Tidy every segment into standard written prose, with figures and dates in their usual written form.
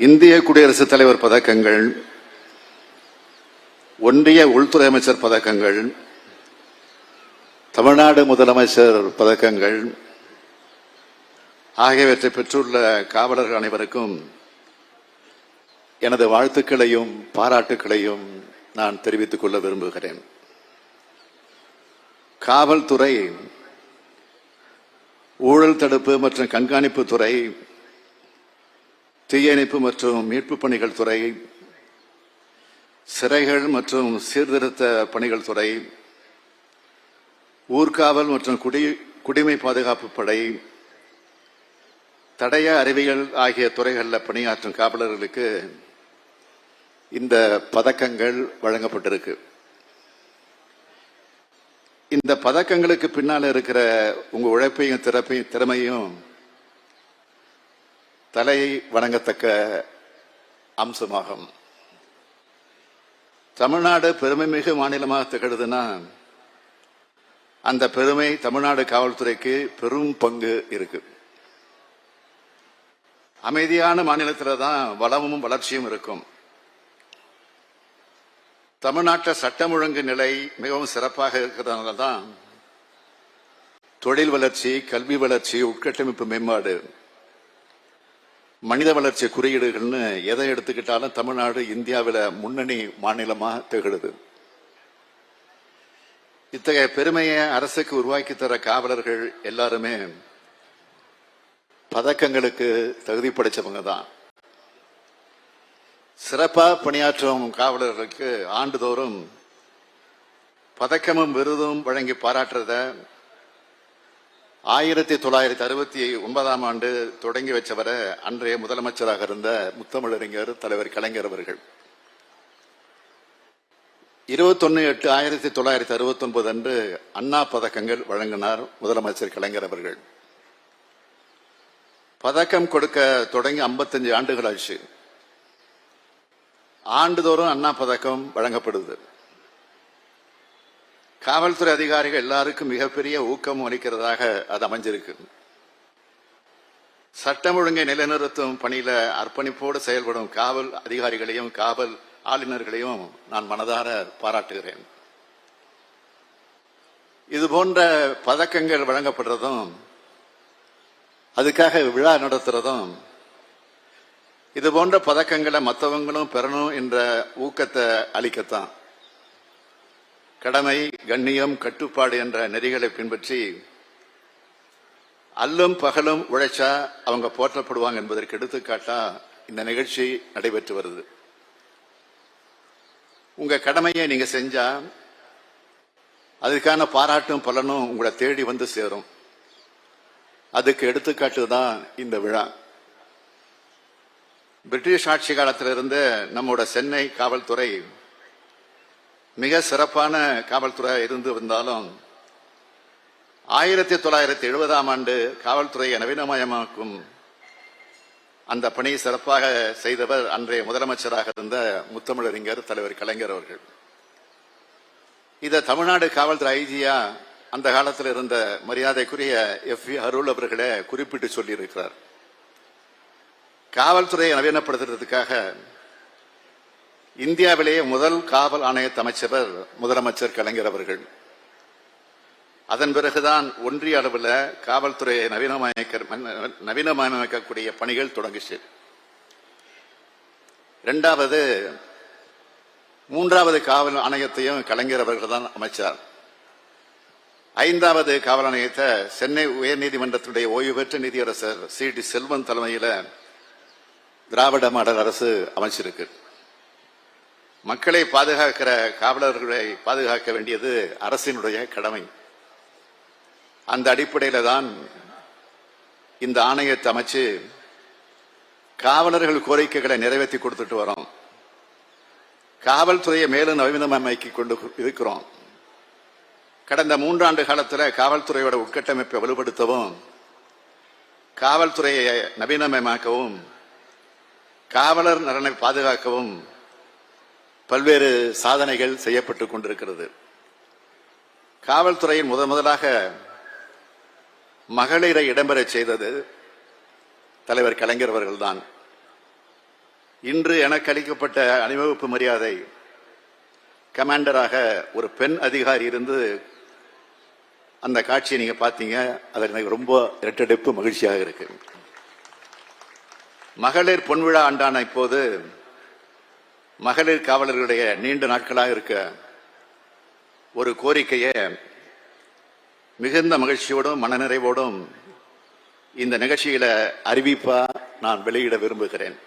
இந்திய குடியரசுத் தலைவர் பதக்கங்கள், ஒன்றிய உள்துறை அமைச்சர் பதக்கங்கள், தமிழ்நாடு முதலமைச்சர் பதக்கங்கள் ஆகியவற்றை பெற்றுள்ள காவலர்கள் அனைவருக்கும் எனது வாழ்த்துக்களையும் பாராட்டுக்களையும் நான் தெரிவித்துக் கொள்ள விரும்புகிறேன். காவல்துறை, ஊழல் தடுப்பு மற்றும் கண்காணிப்பு துறை, தீயணைப்பு மற்றும் மீட்பு பணிகள் துறை, சிறைகள் மற்றும் சீர்திருத்த பணிகள் துறை, ஊர்காவல் மற்றும் குடிமை பாதுகாப்பு படை, தடய அறிவியல் ஆகிய துறைகளில் பணியாற்றும் காவலர்களுக்கு இந்த பதக்கங்கள் வழங்கப்பட்டிருக்கு. இந்த பதக்கங்களுக்கு பின்னால் இருக்கிற உங்க உழைப்பையும் திறமையும் தலை வணங்கத்தக்க அம்சமாகும். தமிழ்நாடு பெருமை மிகு மாநிலமாக திகழுதுன்னா அந்த பெருமை தமிழ்நாடு காவல்துறைக்கு பெரும் பங்கு இருக்கு. அமைதியான மாநிலத்தில் தான் வளமும் வளர்ச்சியும் இருக்கும். தமிழ்நாட்டில் சட்டம் ஒழுங்கு நிலை மிகவும் சிறப்பாக இருக்கிறதுனால தான் தொழில் வளர்ச்சி, கல்வி வளர்ச்சி, உட்கட்டமைப்பு மேம்பாடு, மனித வளர்ச்சி குறியீடுகள்னு எதை எடுத்துக்கிட்டாலும் தமிழ்நாடு இந்தியாவில் முன்னணி மாநிலமாக திகழுது. இத்தகைய பெருமையை அரசுக்கு உருவாக்கி தர காவலர்கள் எல்லாருமே பதக்கங்களுக்கு தகுதி படைச்சவங்க தான். சிறப்பாக பணியாற்றும் காவலர்களுக்கு ஆண்டுதோறும் பதக்கமும் விருதும் வழங்கி பாராட்டுறத 1969 தொடங்கி வச்சவரை அன்றைய முதலமைச்சராக இருந்த முத்தமிழறிஞர் தலைவர் கலைஞர் அவர்கள் 21/8/1969 அன்று அண்ணா பதக்கங்கள் வழங்கினார் முதலமைச்சர் கலைஞர் அவர்கள். பதக்கம் கொடுக்க தொடங்கி 55 ஆண்டுகள் ஆச்சு. ஆண்டுதோறும் அண்ணா பதக்கம் வழங்கப்படுது. காவல்துறை அதிகாரிகள் எல்லாருக்கும் மிகப்பெரிய ஊக்கம் அளிக்கிறதாக அது அமைஞ்சிருக்கு. சட்டம் ஒழுங்கை நிலைநிறுத்தும் பணியில அர்ப்பணிப்போடு செயல்படும் காவல் அதிகாரிகளையும் காவல் ஆளுநர்களையும் நான் மனதார பாராட்டுகிறேன். இது போன்ற பதக்கங்கள் வழங்கப்படுறதும், அதுக்காக விழா நடத்துறதும், இது போன்ற பதக்கங்களை மற்றவங்களும் பெறணும் என்ற ஊக்கத்தை அளிக்கத்தான். கடமை, கண்ணியம், கட்டுப்பாடு என்ற நெறிகளை பின்பற்றி அல்லும் பகலும் உழைச்சா அவங்க போற்றப்படுவாங்க என்பதற்கு எடுத்துக்காட்டா இந்த நிகழ்ச்சி நடைபெற்று வருது. உங்க கடமையை நீங்க செஞ்சா அதுக்கான பாராட்டும் பலனும் உங்களை தேடி வந்து சேரும். அதுக்கு எடுத்துக்காட்டு தான் இந்த விழா. பிரிட்டிஷ் ஆட்சி காலத்திலிருந்து நம்மோட சென்னை காவல்துறை மிக சிறப்பான காவல்துறை இருந்து வந்தாலும் 1970 காவல்துறையை நவீனமயமாக்கும் அந்த பணியை சிறப்பாக செய்தவர் அன்றைய முதலமைச்சராக இருந்த முத்தமிழறிஞர் தலைவர் கலைஞர் அவர்கள். இதை தமிழ்நாடு காவல்துறை ஐஜியா அந்த காலத்தில் இருந்த மரியாதைக்குரிய FV அருள் அவர்களே குறிப்பிட்டு சொல்லியிருக்கிறார். காவல்துறையை நவீனப்படுத்துறதுக்காக இந்தியாவிலேயே முதல் காவல் ஆணையத்தை அமைச்சவர் முதலமைச்சர் கலைஞர் அவர்கள். அதன் பிறகுதான் ஒன்றிய அளவில் காவல்துறையை நவீனமயமாக்கக்கூடிய பணிகள் தொடங்கிச்சு. மூன்றாவது காவல் ஆணையத்தையும் கலைஞர் அவர்கள் தான் அமைச்சார். 5வது காவல் ஆணையத்தை சென்னை உயர்நீதிமன்றத்துடைய ஓய்வு பெற்ற நீதியரசர் C.D. செல்வன் தலைமையில் திராவிட மாடல் அரசு அமைச்சிருக்கு. மக்களை பாதுகாக்கிற காவலர்களை பாதுகாக்க வேண்டியது அரசினுடைய கடமை. அந்த அடிப்படையில தான் இந்த ஆணையத்தை அமைச்சு காவலர்கள் கோரிக்கைகளை நிறைவேற்றி கொடுத்துட்டு வரோம். காவல்துறையை மேலும் நவீனமயமாக்கி கொண்டு இருக்கிறோம். கடந்த 3 ஆண்டு காலத்தில் காவல்துறையோட உட்கட்டமைப்பை வலுப்படுத்தவும், காவல்துறையை நவீனமயமாக்கவும், காவலர் நலனை பாதுகாக்கவும் பல்வேறு சாதனைகள் செய்யப்பட்டுக் கொண்டிருக்கிறது. காவல்துறையில் முதலாக மகளிரை இடம்பெற செய்தது தலைவர் கலைஞர் அவர்கள்தான். இன்று எனக்கு அளிக்கப்பட்ட அணிவகுப்பு மரியாதை கமாண்டராக ஒரு பெண் அதிகாரி இருந்து அந்த காட்சியை நீங்க பார்த்தீங்க. அது எனக்கு ரொம்ப இரட்டடிப்பு மகிழ்ச்சியாக இருக்கு. மகளிர் பொன்விழா ஆண்டான இப்போது மகளிர் காவலர்களுடைய நீண்ட நாட்களாக இருக்க ஒரு கோரிக்கையை மிகுந்த மகிழ்ச்சியோடும் மனநிறைவோடும் இந்த நிகழ்ச்சியில அறிவிப்பா நான் வெளியிட விரும்புகிறேன்.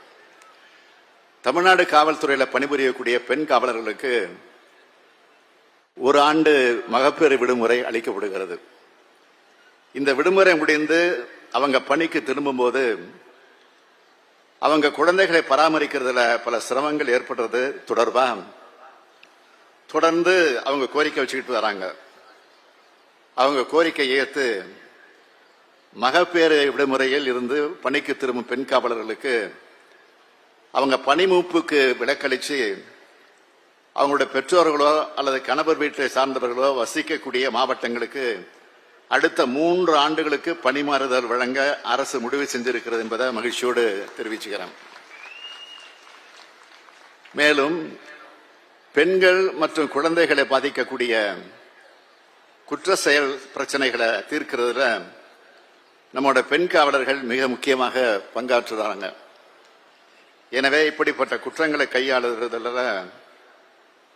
தமிழ்நாடு காவல்துறையில் பணிபுரியக்கூடிய பெண் காவலர்களுக்கு ஒரு ஆண்டு மகப்பேறு விடுமுறை அளிக்கப்படுகிறது. இந்த விடுமுறை முடிந்து அவங்க பணிக்கு திரும்பும்போது அவங்க குழந்தைகளை பராமரிக்கிறதுல பல சிரமங்கள் ஏற்படுறது தொடர்பா தொடர்ந்து அவங்க கோரிக்கை வச்சுக்கிட்டு வராங்க. அவங்க கோரிக்கை ஏற்று மகப்பேறு விடுமுறையில் இருந்து பணிக்கு திரும்பும் பெண் காவலர்களுக்கு அவங்க பணி மூப்புக்கு விலக்களிச்சு அவங்களுடைய பெற்றோர்களோ அல்லது கணவர் வீட்டை சார்ந்தவர்களோ வசிக்கக்கூடிய மாவட்டங்களுக்கு அடுத்த 3 ஆண்டுகளுக்கு பணிமாறுதல் வழங்க அரசு முடிவு செஞ்சிருக்கிறது என்பதை மகிழ்ச்சியோடு தெரிவிச்சுக்கிறேன். மேலும் பெண்கள் மற்றும் குழந்தைகளை பாதிக்கக்கூடிய குற்ற செயல் பிரச்சனைகளை தீர்க்கிறதுல நம்மளோட பெண் காவலர்கள் மிக முக்கியமாக பங்காற்றுறாங்க. எனவே இப்படிப்பட்ட குற்றங்களை கையாளுறதுல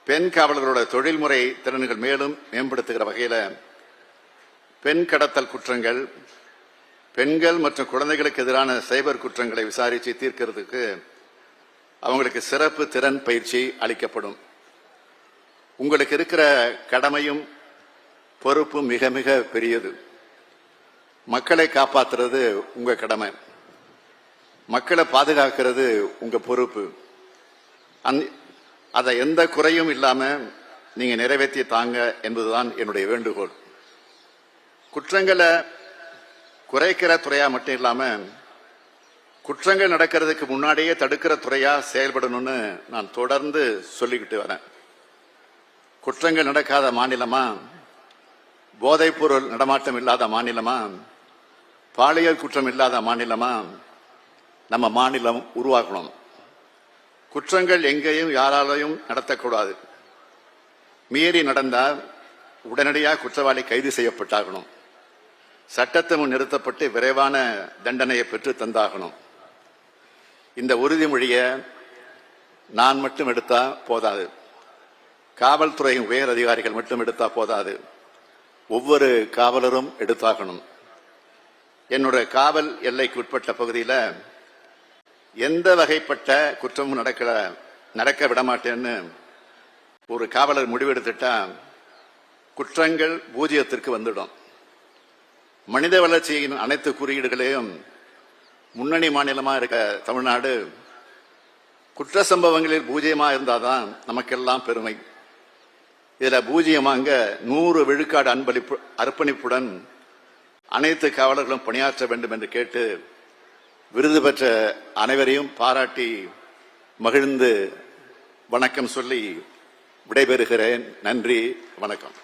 பெண் காவலர்களோட தொழில்முறை திறன்கள் மேலும் மேம்படுத்துகிற வகையில் பெண் கடத்தல் குற்றங்கள், பெண்கள் மற்றும் குழந்தைகளுக்கு எதிரான சைபர் குற்றங்களை விசாரித்து தீர்க்கிறதுக்கு அவங்களுக்கு சிறப்பு திறன் பயிற்சி அளிக்கப்படும். உங்களுக்கு இருக்கிற கடமையும் பொறுப்பும் மிக மிக பெரியது. மக்களை காப்பாற்றுறது உங்க கடமை, மக்களை பாதுகாக்கிறது உங்க பொறுப்பு. அதை எந்த குறையும் இல்லாம நீங்க நிறைவேற்றி தாங்க என்பதுதான் என்னுடைய வேண்டுகோள். குற்றங்களை குறைக்கிற துறையா மட்டும் இல்லாம குற்றங்கள் நடக்கிறதுக்கு முன்னாடியே தடுக்கிற துறையா செயல்படணும்னு நான் தொடர்ந்து சொல்லிக்கிட்டு வரேன். குற்றங்கள் நடக்காத மாநிலமா, போதைப் பொருள் நடமாட்டம் இல்லாத மாநிலமா, பாலியல் குற்றம் இல்லாத மாநிலமா நம்ம மாநிலம் உருவாக்கணும். குற்றங்கள் எங்கேயும் யாராலையும் நடத்தக்கூடாது. மீறி நடந்தால் உடனடியாக குற்றவாளி கைது செய்யப்பட்டாகணும். சட்டத்தை முன் நிறுத்தப்பட்டு விரைவான தண்டனையை பெற்று தந்தாகணும். இந்த உறுதிமொழியை நான் மட்டும் எடுத்தா போதாது, காவல்துறையின் உயர் அதிகாரிகள் மட்டும் எடுத்தா போதாது, ஒவ்வொரு காவலரும் எடுத்தாகணும். என்னுடைய காவல் எல்லைக்கு உட்பட்ட பகுதியில் எந்த வகைப்பட்ட குற்றமும் நடக்க விடமாட்டேன்னு ஒரு காவலர் முடிவெடுத்துட்டா குற்றங்கள் பூஜ்ஜியத்திற்கு வந்துடும். மனித வளர்ச்சியின் அனைத்து குறியீடுகளையும் முன்னணி மாநிலமா இருக்க தமிழ்நாடு குற்ற சம்பவங்களில் பூஜ்ஜியமா இருந்தாதான் நமக்கெல்லாம் பெருமை. இதுல பூஜ்ஜியமாங்க 100 விழுக்காடு அர்ப்பணிப்புடன் அனைத்து காவலர்களும் பணியாற்ற வேண்டும் என்று கேட்டு விருது பெற்ற அனைவரையும் பாராட்டி மகிழ்ந்து வணக்கம் சொல்லி விடைபெறுகிறேன். நன்றி, வணக்கம்.